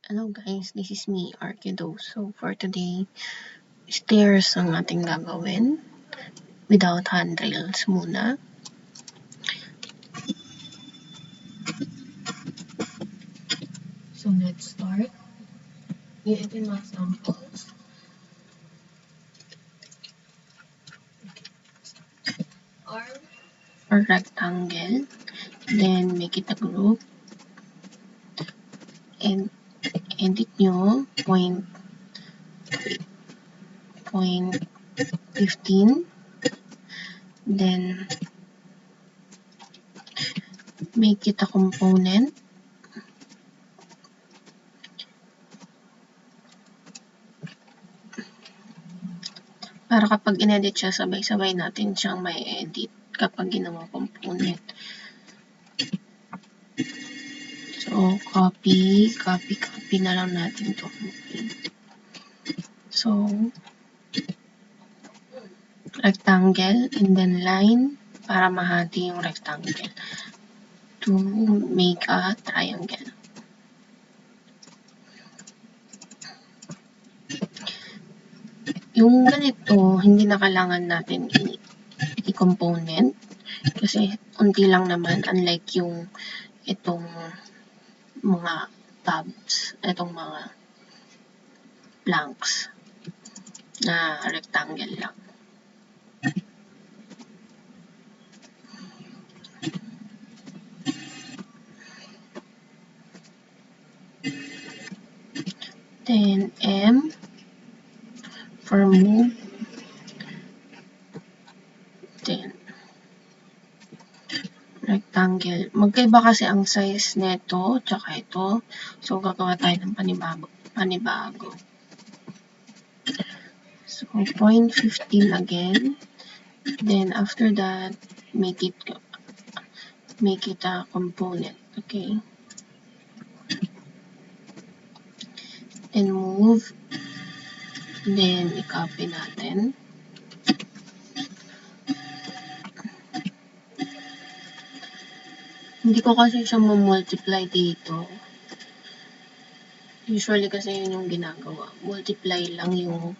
Hello guys, this is me, ARKIdose. So for today, stairs ang ating gagawin without handrails muna. So let's start. Ito yung mga samples. Arm or rectangle. Then make it a group. And edit nyo point 15. Then make it a component. Para kapag in-edit siya, sabay-sabay natin siyang may edit kapag ginawa component. So, copy na lang natin to. Okay. So, rectangle and then line para mahati yung rectangle to make a triangle. Yung ganito, hindi na kailangan natin i-component kasi unti lang naman, unlike yung itong mga tabs, itong mga blanks na rectangle lang. Then M for move. Then rectangle. Magkaiba kasi ang size nito tsaka ito. So gagawa tayo ng panibago. So 0.15 again. Then after that, make it a component. Okay. Then move. Then i-copy natin. Hindi ko kasi siya multiply dito. Usually kasi yun yung ginagawa. Multiply lang yung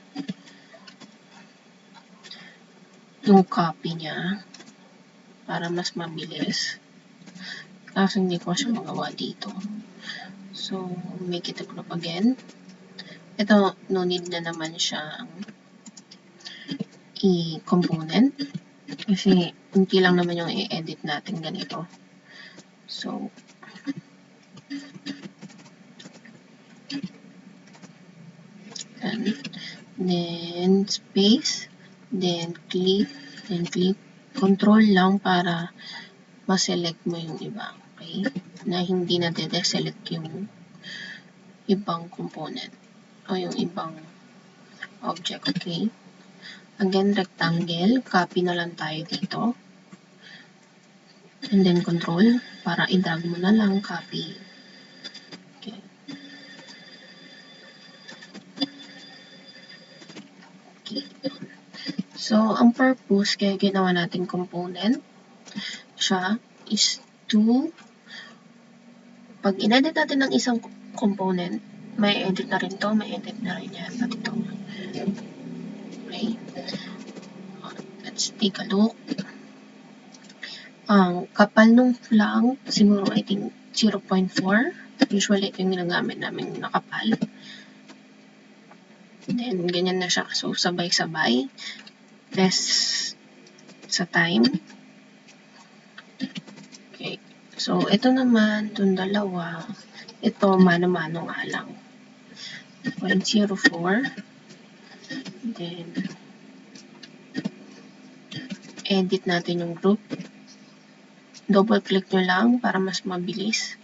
copy niya para mas mabilis. Kasi hindi ko siya magawa dito. So, make it a group again. Ito, no need na naman siyang i-component. Kasi, unti lang naman yung i-edit natin ganito. So, then space, then click, control lang para ma-select mo yung iba. Okay? Na hindi na de-select yung ibang component o yung ibang object. Okay? Again, rectangle. Copy na lang tayo dito. And then control para i-drag mo na lang. Copy. Okay. Okay. So, ang purpose kaya ginawa natin component siya is to pag in-edit natin ng isang component, may edit na rin to, may edit na rin yan. At ito. Okay. Let's take a look. Ang kapal nung flank, siguro I think 0.4. Usually, ito yung ginagamit namin na kapal. Then, ganyan na siya. So, sabay-sabay. Less sa time. Okay. So, ito naman, itong dalawa, ito, mano-mano nga lang. 0.04. Then, edit natin yung group. Double-click nyo lang para mas mabilis.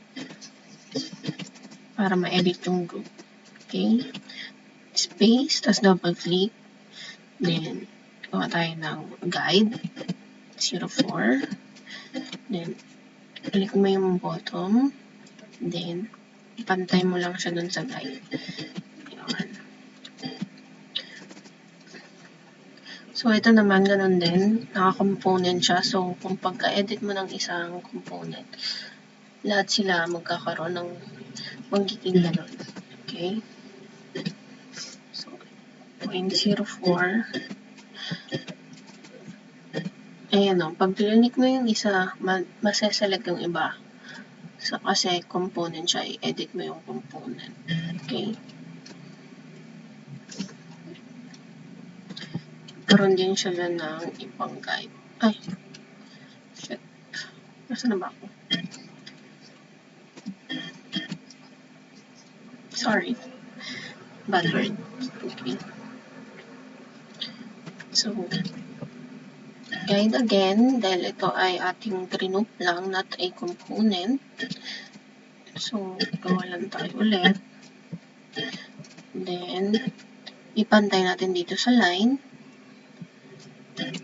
Para ma-edit yung group. Okay. Space, tapos double-click. Then, gawa tayo ng guide. 04. Then, click mo yung bottom. Then, pantay mo lang siya dun sa guide. Ayan. So, ito naman, ganun din. Naka-component siya. So, kung pagka-edit mo ng isang component, lahat sila magkakaroon ng magiging ganun. Okay. So, 0.04. Ayan o, pag clinic mo yung isa, maseselect yung iba. So, kasi component siya, i-edit mo yung component. Okay. Karoon din siya ng ibang guide. Ay, shit. Nasaan na ba ako? Sorry. Bad word. Okay. So, guide again, dahil ito ay ating trinoop lang, not a component. So, gawa lang tayo ulit. Then, ipantay natin dito sa line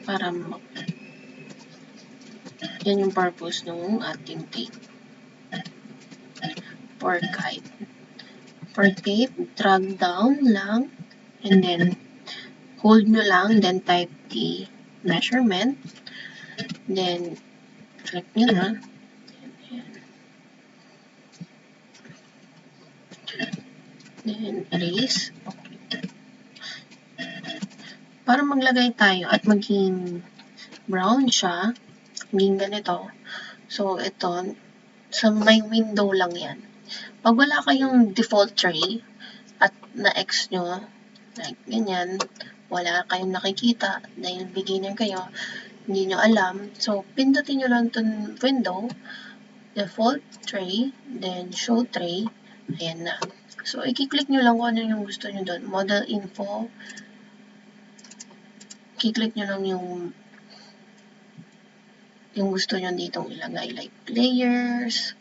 para yan yung purpose ng ating tape. For guide. For tape, drag down lang and then hold nyo lang, then type the measurement. Then, click nyo na. Then, erase. Okay. Para maglagay tayo at maging brown siya, maging ganito. So, ito, sa may window lang yan. Pag wala kayong default tray at na-X nyo, like ganyan, wala kayong nakikita dahil beginner kayo, hindi nyo alam. So, pindutin nyo lang itong window, default tray, then show tray, ayan na. So, i-click nyo lang kung ano yung gusto nyo doon. Model info, i-click nyo lang yung gusto nyo ditong ilagay, like layers,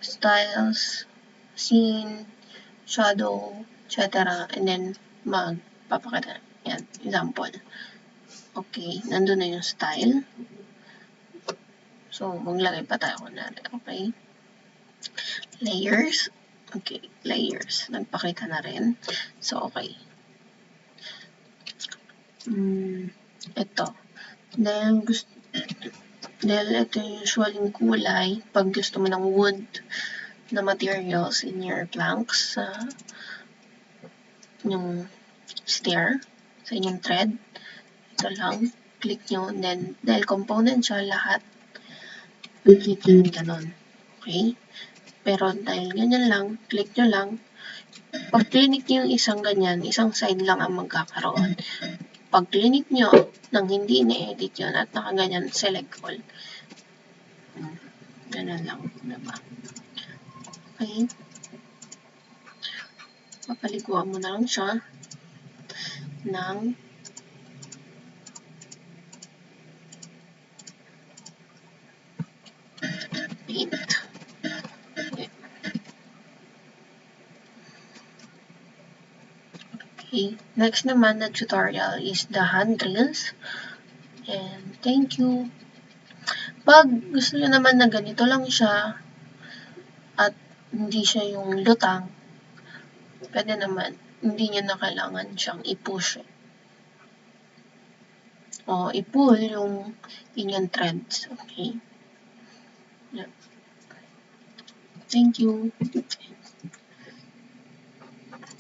styles, scene, shadow, etc. And then, magpapakita. Yan, example. Okay, nandun na yung style. So, maglagay pa tayo kunwari. Okay. Layers. Okay, layers. Nagpakita na rin. So, okay. Ito. Dahil ito yung usual yung kulay, pag gusto mo ng wood na materials in your planks, yung stair, sa inyong thread, ito lang, click nyo, and then, dahil component siya, lahat, magiging ganon. Okay? Pero dahil ganyan lang, click nyo lang, pag clinic nyo yung isang ganyan, isang side lang ang magkakaroon. Pag clinic nyo, nang hindi na-edit yun at nakaganyan, select all. Ganun lang, diba? Okay. Papaliguan mo na lang siya ng paint. Okay. Next naman na tutorial is the handrails. And thank you. Pag gusto nyo naman na ganito lang siya at hindi siya yung lutang, pwede naman, hindi nyo na kailangan siyang i-push. O i-pull yung inyong threads. Okay. Yeah. Thank you.